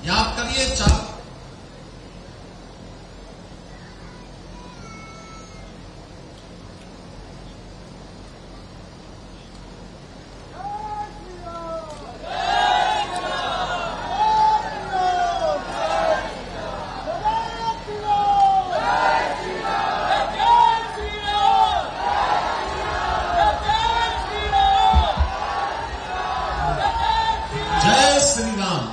याद करिए चार जय श्री राम।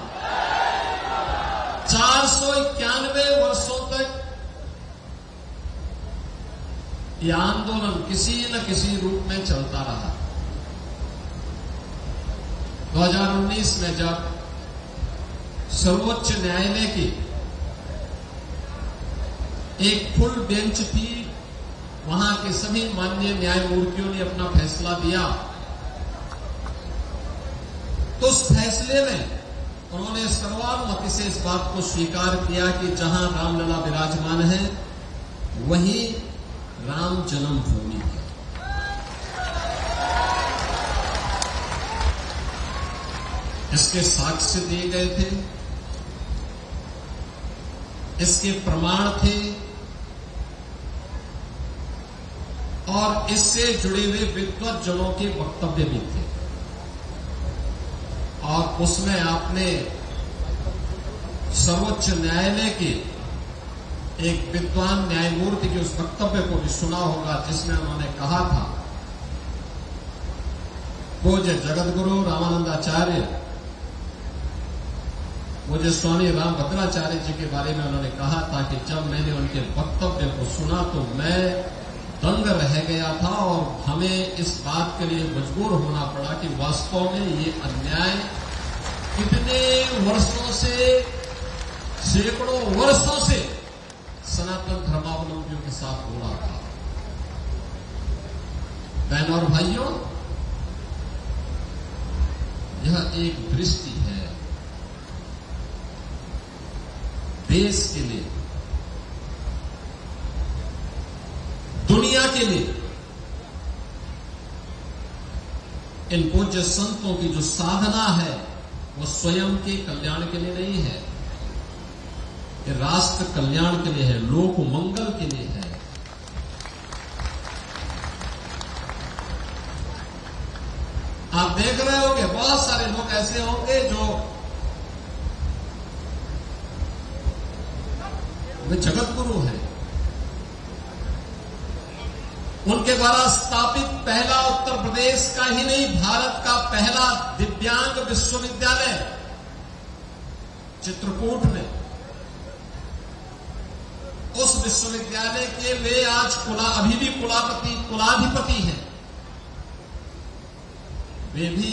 491 वर्षों तक यह आंदोलन किसी न किसी रूप में चलता रहा। 2019 में जब सर्वोच्च न्यायालय की एक फुल बेंच थी, वहां के सभी माननीय न्यायमूर्तियों ने अपना फैसला दिया, तो उस फैसले में उन्होंने सर्वानुमति से इस बात को स्वीकार किया कि जहां रामलला विराजमान है वहीं राम जन्मभूमि है। इसके साक्ष्य दिए गए थे, इसके प्रमाण थे और इससे जुड़े हुए विद्वज्जनों के वक्तव्य भी थे। और उसमें आपने सर्वोच्च न्यायालय के एक विद्वान न्यायमूर्ति के उस वक्तव्य को भी सुना होगा, जिसमें उन्होंने कहा था, पूज्य जगतगुरु रामानंदाचार्य, मुझे स्वामी रामभद्राचार्य जी के बारे में उन्होंने कहा था कि जब मैंने उनके वक्तव्य को सुना तो मैं दंग रह गया था और हमें इस बात के लिए मजबूर होना पड़ा कि वास्तव में ये अन्याय कितने वर्षों से, सैकड़ों वर्षों से सनातन धर्मावलंबियों के साथ हो रहा था। बहनों और भाइयों, यह एक दृष्टि है देश के लिए, दुनिया के लिए। इन पूज्य संतों की जो साधना है वो स्वयं के कल्याण के लिए नहीं है, ये राष्ट्र कल्याण के लिए है, लोक मंगल के लिए है। आप देख रहे होंगे बहुत सारे लोग ऐसे होंगे जो वे जगत गुरु हैं, उनके द्वारा स्थापित पहला उत्तर प्रदेश का ही नहीं भारत का पहला दिव्यांग विश्वविद्यालय चित्रकूट में, उस विश्वविद्यालय के वे आज अभी भी कुलाधिपति हैं। वे भी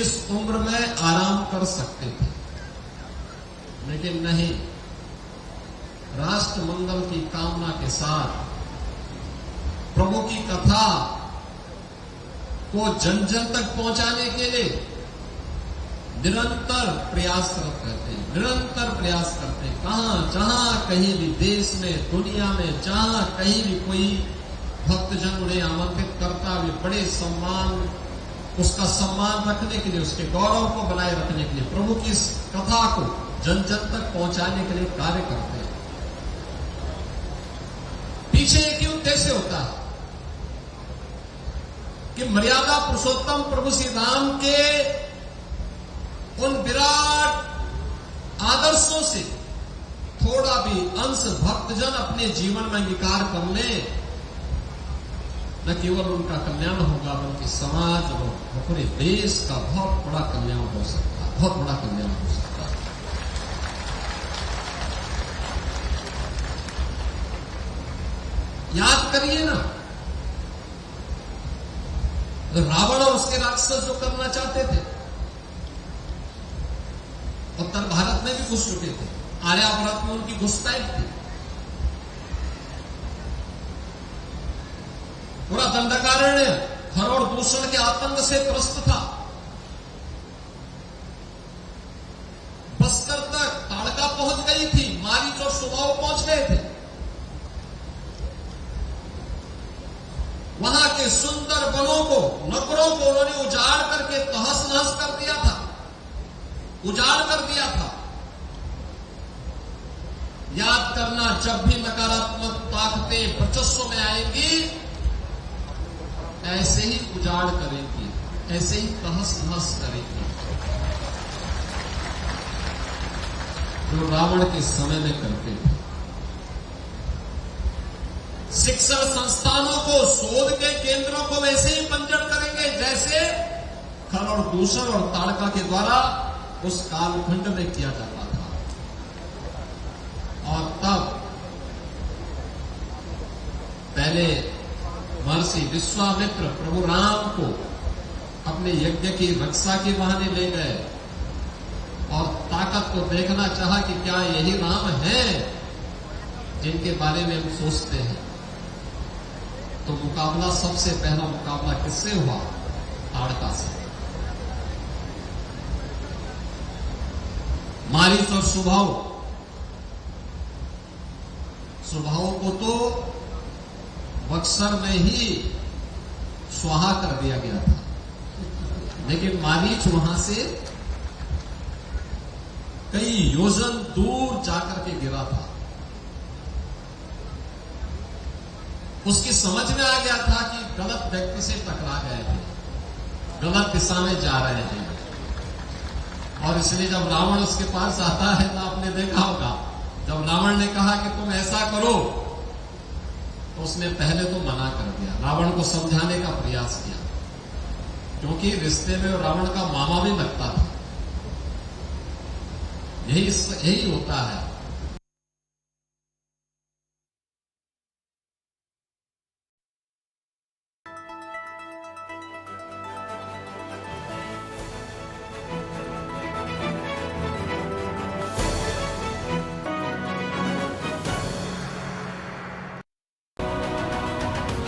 इस उम्र में आराम कर सकते थे, लेकिन नहीं, राष्ट्र मंगल की कामना के साथ प्रभु की कथा को जन जन तक पहुंचाने के लिए निरंतर प्रयासरत रहते हैं, निरंतर प्रयास करते हैं। जहां कहीं भी देश में, दुनिया में, जहां कहीं भी कोई भक्तजन उन्हें आमंत्रित करता, वे बड़े सम्मान, उसका सम्मान रखने के लिए, उसके गौरव को बनाए रखने के लिए, प्रभु की इस कथा को जन जन तक पहुंचाने के लिए कार्य करते हैं। पीछे एक ही उद्देश्य होता है कि मर्यादा पुरुषोत्तम प्रभु श्री राम के उन विराट आदर्शों से थोड़ा भी अंश भक्तजन अपने जीवन में अंगीकार कर ले, न केवल उनका कल्याण होगा बल्कि समाज और पूरे देश का बहुत बड़ा कल्याण हो सकता है, बहुत बड़ा कल्याण हो सकता है। याद करिए ना, रावण और उसके राक्षस जो करना चाहते थे, उत्तर भारत में भी घुस चुके थे, आर्यावर्त में उनकी घुसपैठ थी, पूरा दंडकारण्य खरोड़ दूषण के आतंक से त्रस्त था। बस्तर तक ताड़का पहुंच गई थी, मारीच और सुबाव पहुंच गए थे। वहां के सुंदर वनों को, नगरों को उन्होंने उजाड़ करके तहस नहस कर दिया था। उजाड़ कर दिया था। याद करना, जब भी नकारात्मक ताकतें वर्चस्व में आएंगी, ऐसे ही उजाड़ करेंगी, ऐसे ही तहस नहस करेंगी, जो रावण के समय में करते थे। शिक्षण संस्थानों को, शोध के केंद्रों को वैसे ही बंजर करेंगे जैसे खर और दूषण और ताड़का के द्वारा उस कालखंड में किया जाता था। और तब पहले महर्षि विश्वामित्र प्रभु राम को अपने यज्ञ की रक्षा के बहाने ले गए और ताकत को देखना चाहा कि क्या यही राम है जिनके बारे में हम सोचते हैं। तो मुकाबला, सबसे पहला मुकाबला किससे हुआ? ताड़का से। मारीच और सुबाहु को तो बक्सर में ही स्वाहा कर दिया गया था, लेकिन मारीच वहां से कई योजन दूर जाकर के गिरा था। उसकी समझ में आ गया था कि गलत व्यक्ति से टकरा गए थे, गलत दिशा में जा रहे हैं। और इसलिए जब रावण उसके पास आता है तो आपने देखा होगा, जब रावण ने कहा कि तुम ऐसा करो, तो उसने पहले तो मना कर दिया, रावण को समझाने का प्रयास किया, क्योंकि रिश्ते में रावण का मामा भी लगता था। यही होता है।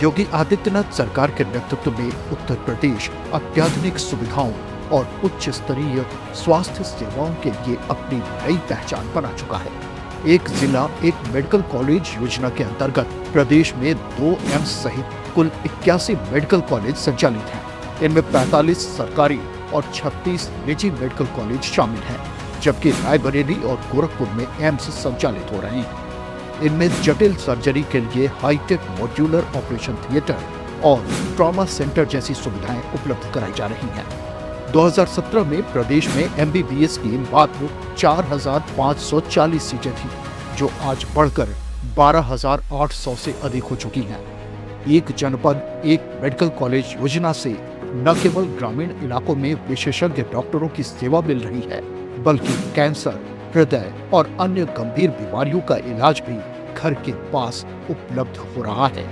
योगी आदित्यनाथ सरकार के नेतृत्व में उत्तर प्रदेश अत्याधुनिक सुविधाओं और उच्च स्तरीय स्वास्थ्य सेवाओं के लिए अपनी नई पहचान बना चुका है। एक जिला एक मेडिकल कॉलेज योजना के अंतर्गत प्रदेश में 2 एम्स सहित कुल 81 मेडिकल कॉलेज संचालित हैं। इनमें 45 सरकारी और 36 निजी मेडिकल कॉलेज शामिल हैं, जबकि रायबरेली और गोरखपुर में एम्स संचालित हो रहे हैं। इनमें जटिल सर्जरी के लिए हाईटेक मॉड्यूलर ऑपरेशन थिएटर और ट्रॉमा सेंटर जैसी सुविधाएं उपलब्ध कराई जा रही हैं। 2017 में प्रदेश में एमबीबीएस की मात्र 4,540 सीटें थी, जो आज बढ़कर 12,800 से अधिक हो चुकी हैं। एक जनपद एक मेडिकल कॉलेज योजना से न केवल ग्रामीण इलाकों में विशेषज्ञ डॉक्टरों की सेवा मिल रही है, बल्कि कैंसर, हृदय और अन्य गंभीर बीमारियों का इलाज भी घर के पास उपलब्ध हो रहा है।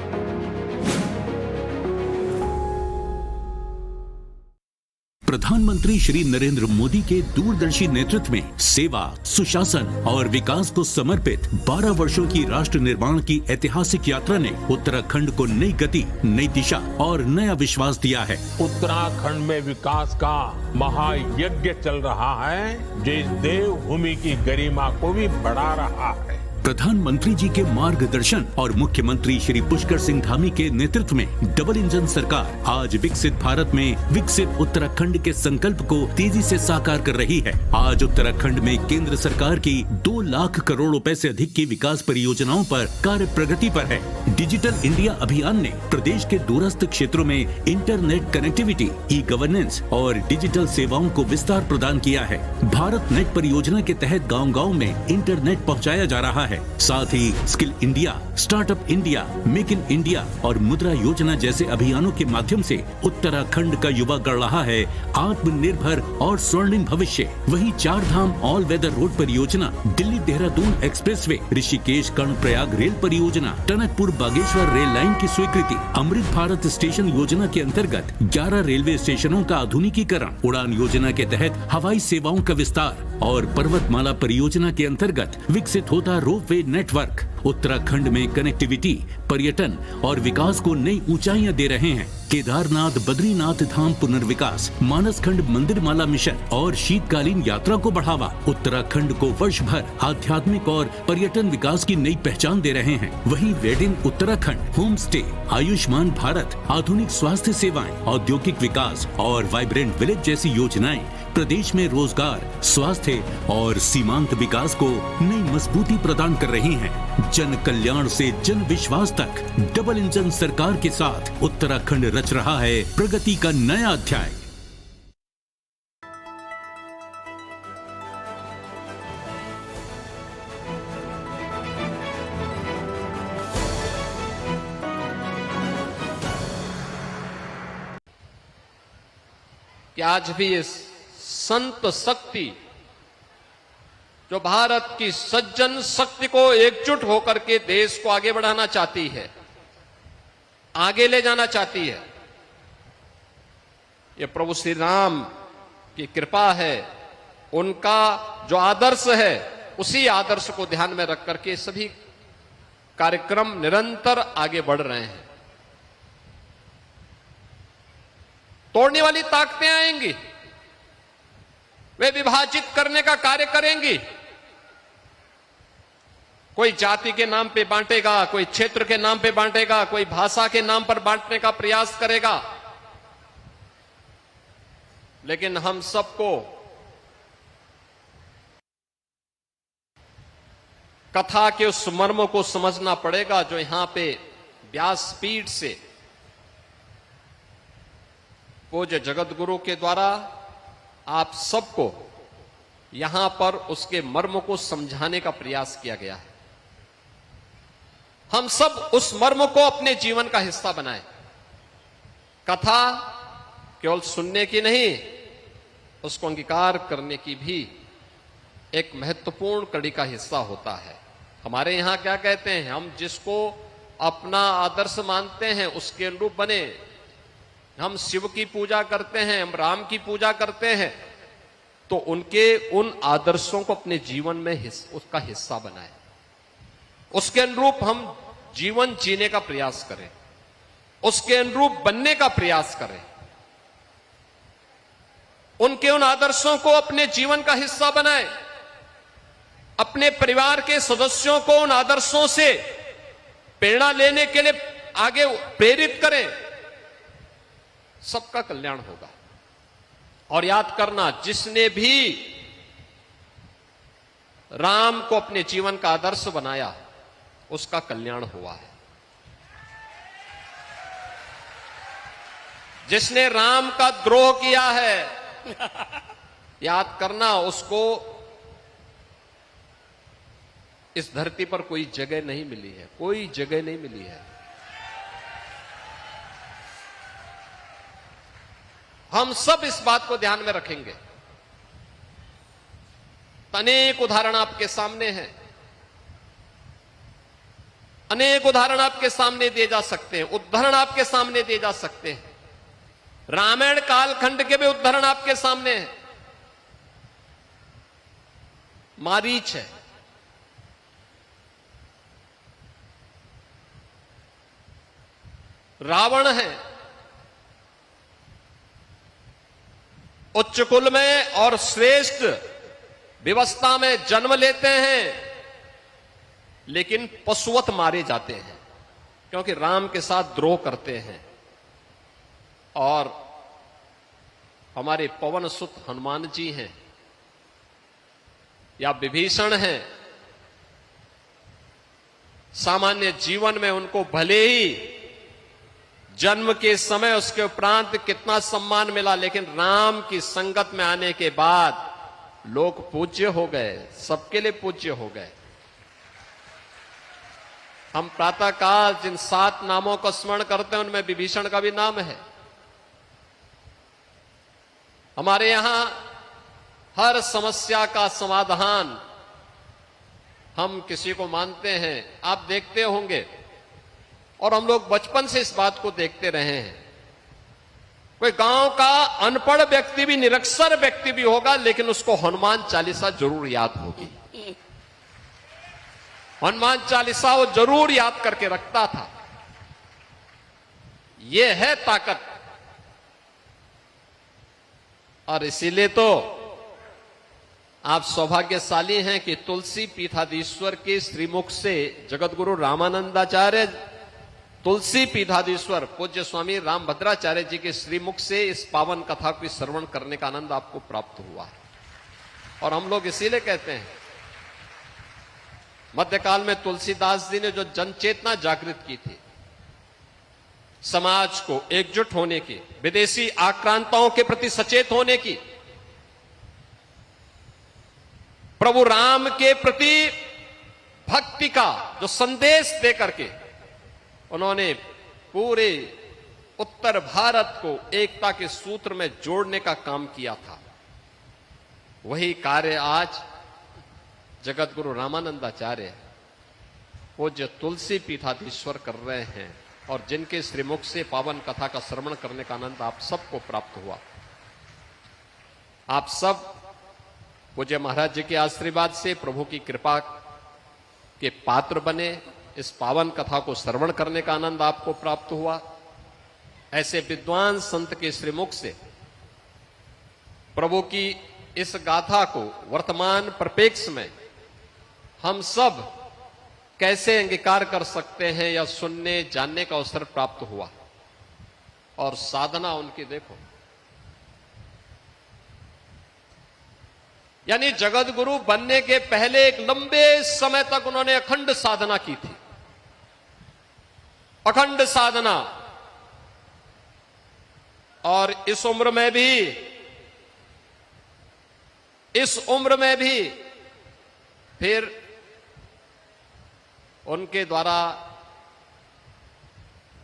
प्रधानमंत्री श्री नरेंद्र मोदी के दूरदर्शी नेतृत्व में सेवा, सुशासन और विकास को समर्पित 12 वर्षों की राष्ट्र निर्माण की ऐतिहासिक यात्रा ने उत्तराखंड को नई गति, नई दिशा और नया विश्वास दिया है। उत्तराखंड में विकास का महायज्ञ चल रहा है, जो इस देवभूमि की गरिमा को भी बढ़ा रहा है। प्रधानमंत्री जी के मार्गदर्शन और मुख्यमंत्री श्री पुष्कर सिंह धामी के नेतृत्व में डबल इंजन सरकार आज विकसित भारत में विकसित उत्तराखंड के संकल्प को तेजी से साकार कर रही है। आज उत्तराखंड में केंद्र सरकार की 2 लाख करोड़ रुपए से अधिक की विकास परियोजनाओं पर कार्य प्रगति पर है। डिजिटल इंडिया अभियान ने प्रदेश के दूरस्थ क्षेत्रों में इंटरनेट कनेक्टिविटी, ई गवर्नेंस और डिजिटल सेवाओं को विस्तार प्रदान किया है। भारत नेट परियोजना के तहत गाँव-गाँव में इंटरनेट पहुँचाया जा रहा है। साथ ही skill India, startup India, make in India और मुद्रा योजना जैसे अभियानों के माध्यम से उत्तराखंड का युवा गढ़ रहा है आत्मनिर्भर और स्वर्णिम भविष्य। वहीं 4 धाम ऑल वेदर रोड परियोजना, दिल्ली देहरादून एक्सप्रेसवे, ऋषिकेश कर्णप्रयाग रेल परियोजना, टनकपुर बागेश्वर रेल लाइन की स्वीकृति, अमृत भारत स्टेशन योजना के अंतर्गत 11 रेलवे स्टेशनों का आधुनिकीकरण, उड़ान योजना के तहत हवाई सेवाओं का विस्तार और पर्वतमाला परियोजना के अंतर्गत विकसित होता रोपवे नेटवर्क उत्तराखंड में कनेक्टिविटी, पर्यटन और विकास को नई ऊंचाइयां दे रहे हैं। केदारनाथ बद्रीनाथ धाम पुनर्विकास, मानसखंड मंदिर माला मिशन और शीतकालीन यात्रा को बढ़ावा उत्तराखंड को वर्ष भर आध्यात्मिक और पर्यटन विकास की नई पहचान दे रहे हैं। वहीं वेड इन उत्तराखंड, होम स्टे, आयुष्मान भारत, आधुनिक स्वास्थ्य सेवाएं, औद्योगिक विकास और वाइब्रेंट विलेज जैसी योजनाएं प्रदेश में रोजगार, स्वास्थ्य और सीमांत विकास को नई मजबूती प्रदान कर रही हैं। जन कल्याण से जन विश्वास तक डबल इंजन सरकार के साथ उत्तराखंड रच रहा है प्रगति का नया अध्याय। कि आज भी इस संत शक्ति जो भारत की सज्जन शक्ति को एकजुट होकर के देश को आगे बढ़ाना चाहती है, आगे ले जाना चाहती है, ये प्रभु श्री राम की कृपा है। उनका जो आदर्श है उसी आदर्श को ध्यान में रख करके सभी कार्यक्रम निरंतर आगे बढ़ रहे हैं। तोड़ने वाली ताकतें आएंगी, वे विभाजित करने का कार्य करेंगी। कोई जाति के नाम पे बांटेगा, कोई क्षेत्र के नाम पे बांटेगा, कोई भाषा के नाम पर बांटने का प्रयास करेगा। लेकिन हम सबको कथा के उस मर्म को समझना पड़ेगा जो यहां पे व्यासपीठ से पूज्य जगत गुरु के द्वारा आप सबको यहां पर उसके मर्म को समझाने का प्रयास किया गया है। हम सब उस मर्म को अपने जीवन का हिस्सा बनाएं। कथा केवल सुनने की नहीं, उसको अंगीकार करने की भी एक महत्वपूर्ण कड़ी का हिस्सा होता है। हमारे यहां क्या कहते हैं, हम जिसको अपना आदर्श मानते हैं उसके अनुरूप बने। हम शिव की पूजा करते हैं, हम राम की पूजा करते हैं, तो उनके उन आदर्शों को अपने जीवन में उसका हिस्सा बनाएं, उसके अनुरूप हम जीवन जीने का प्रयास करें, उसके अनुरूप बनने का प्रयास करें, उनके उन आदर्शों को अपने जीवन का हिस्सा बनाएं, अपने परिवार के सदस्यों को उन आदर्शों से प्रेरणा लेने के लिए आगे प्रेरित करें। सबका कल्याण होगा। और याद करना, जिसने भी राम को अपने जीवन का आदर्श बनाया उसका कल्याण हुआ है। जिसने राम का द्रोह किया है याद करना, उसको इस धरती पर कोई जगह नहीं मिली है, कोई जगह नहीं मिली है। हम सब इस बात को ध्यान में रखेंगे। अनेक उदाहरण आपके सामने हैं, अनेक उदाहरण आपके सामने दिए जा सकते हैं, उदाहरण आपके सामने दिए जा सकते हैं। रामायण कालखंड के भी उदाहरण आपके सामने हैं। मारीच है, रावण है, उच्च कुल में और श्रेष्ठ व्यवस्था में जन्म लेते हैं, लेकिन पशुवत मारे जाते हैं क्योंकि राम के साथ द्रोह करते हैं। और हमारे पवन सुत हनुमान जी हैं या विभीषण हैं, सामान्य जीवन में उनको भले ही जन्म के समय उसके उपरांत कितना सम्मान मिला, लेकिन राम की संगत में आने के बाद लोग पूज्य हो गए, सबके लिए पूज्य हो गए। हम प्रातःकाल जिन 7 नामों को स्मरण करते हैं उनमें विभीषण का भी नाम है। हमारे यहां हर समस्या का समाधान हम किसी को मानते हैं, आप देखते होंगे, और हम लोग बचपन से इस बात को देखते रहे हैं। कोई गांव का अनपढ़ व्यक्ति भी, निरक्षर व्यक्ति भी होगा, लेकिन उसको हनुमान चालीसा जरूर याद होगी। हनुमान चालीसा वो जरूर याद करके रखता था। ये है ताकत। और इसीलिए तो आप सौभाग्यशाली हैं कि तुलसी पीठाधीश्वर के श्रीमुख से जगतगुरु रामानंदाचार्य तुलसी पीठाधीश्वर पूज्य स्वामी रामभद्राचार्य जी के श्रीमुख से इस पावन कथा को श्रवण करने का आनंद आपको प्राप्त हुआ है। और हम लोग इसीलिए कहते हैं, मध्यकाल में तुलसीदास जी ने जो जनचेतना जागृत की थी, समाज को एकजुट होने की, विदेशी आक्रांताओं के प्रति सचेत होने की, प्रभु राम के प्रति भक्ति का जो संदेश दे करके उन्होंने पूरे उत्तर भारत को एकता के सूत्र में जोड़ने का काम किया था, वही कार्य आज जगत गुरु रामानंदाचार्य पूज्य तुलसी पीठाधीश्वर कर रहे हैं। और जिनके श्रीमुख से पावन कथा का श्रवण करने का आनंद आप सबको प्राप्त हुआ। आप सब पूज्य महाराज जी के आशीर्वाद से प्रभु की कृपा के पात्र बने, इस पावन कथा को श्रवण करने का आनंद आपको प्राप्त हुआ। ऐसे विद्वान संत के श्रीमुख से प्रभु की इस गाथा को वर्तमान परिप्रेक्ष्य में हम सब कैसे अंगीकार कर सकते हैं या सुनने जानने का अवसर प्राप्त हुआ। और साधना उनकी देखो, यानी जगत गुरु बनने के पहले एक लंबे समय तक उन्होंने अखंड साधना की थी, अखंड साधना। और इस उम्र में भी फिर उनके द्वारा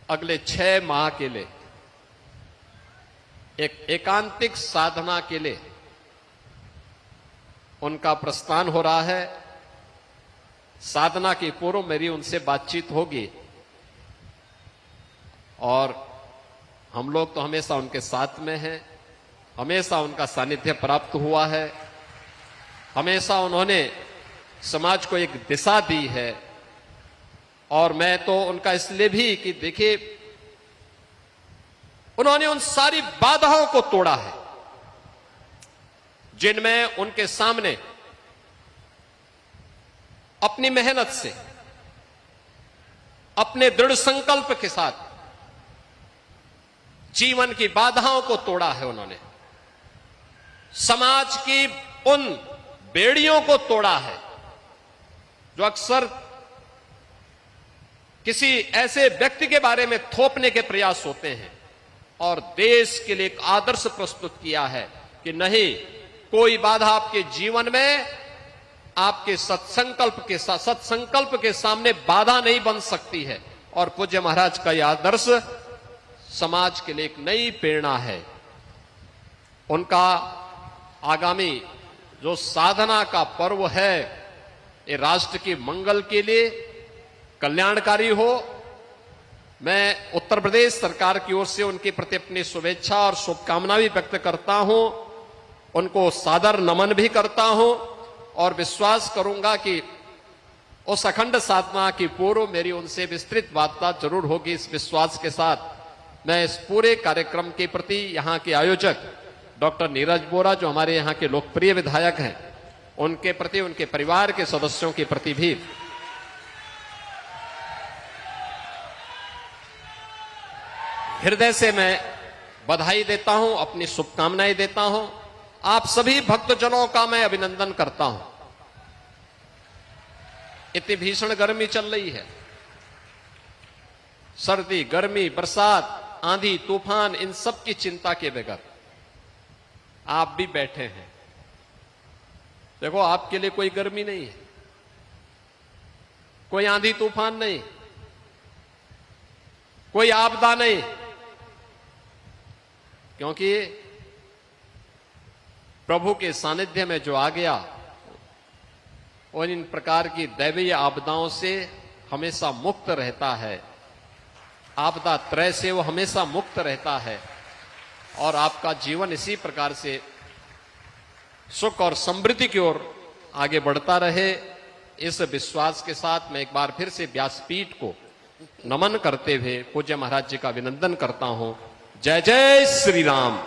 अगले 6 माह के लिए एक एकांतिक साधना के लिए उनका प्रस्थान हो रहा है। साधना के पूर्व मेरी उनसे बातचीत होगी और हम लोग तो हमेशा उनके साथ में हैं, हमेशा उनका सानिध्य प्राप्त हुआ है, हमेशा उन्होंने समाज को एक दिशा दी है। और मैं तो उनका इसलिए भी कि देखिए, उन्होंने उन सारी बाधाओं को तोड़ा है जिनमें उनके सामने अपनी मेहनत से, अपने दृढ़ संकल्प के साथ जीवन की बाधाओं को तोड़ा है। उन्होंने समाज की उन बेड़ियों को तोड़ा है जो अक्सर किसी ऐसे व्यक्ति के बारे में थोपने के प्रयास होते हैं, और देश के लिए एक आदर्श प्रस्तुत किया है कि नहीं, कोई बाधा आपके जीवन में आपके सत्संकल्प के सामने बाधा नहीं बन सकती है। और पूज्य महाराज का यह आदर्श समाज के लिए एक नई प्रेरणा है। उनका आगामी जो साधना का पर्व है, ये राष्ट्र के मंगल के लिए कल्याणकारी हो। मैं उत्तर प्रदेश सरकार की ओर से उनके प्रति अपनी शुभेच्छा और शुभकामना भी व्यक्त करता हूं, उनको सादर नमन भी करता हूं और विश्वास करूंगा कि उस अखंड साधना की पूर्व मेरी उनसे विस्तृत वार्ता जरूर होगी। इस विश्वास के साथ मैं इस पूरे कार्यक्रम के प्रति यहाँ के आयोजक डॉक्टर नीरज बोरा, जो हमारे यहाँ के लोकप्रिय विधायक हैं, उनके प्रति, उनके परिवार के सदस्यों के प्रति भी हृदय से मैं बधाई देता हूं, अपनी शुभकामनाएं देता हूं। आप सभी भक्तजनों का मैं अभिनंदन करता हूं। इतनी भीषण गर्मी चल रही है, सर्दी, गर्मी, बरसात, आंधी, तूफान, इन सब की चिंता के बगैर आप भी बैठे हैं। देखो, आपके लिए कोई गर्मी नहीं है, कोई आंधी तूफान नहीं, कोई आपदा नहीं, क्योंकि प्रभु के सानिध्य में जो आ गया और इन प्रकार की दैवीय आपदाओं से हमेशा मुक्त रहता है, आपदा त्रय से वो हमेशा मुक्त रहता है। और आपका जीवन इसी प्रकार से सुख और समृद्धि की ओर आगे बढ़ता रहे, इस विश्वास के साथ मैं एक बार फिर से व्यासपीठ को नमन करते हुए पूज्य महाराज जी का अभिनंदन करता हूं। जय जय श्री राम।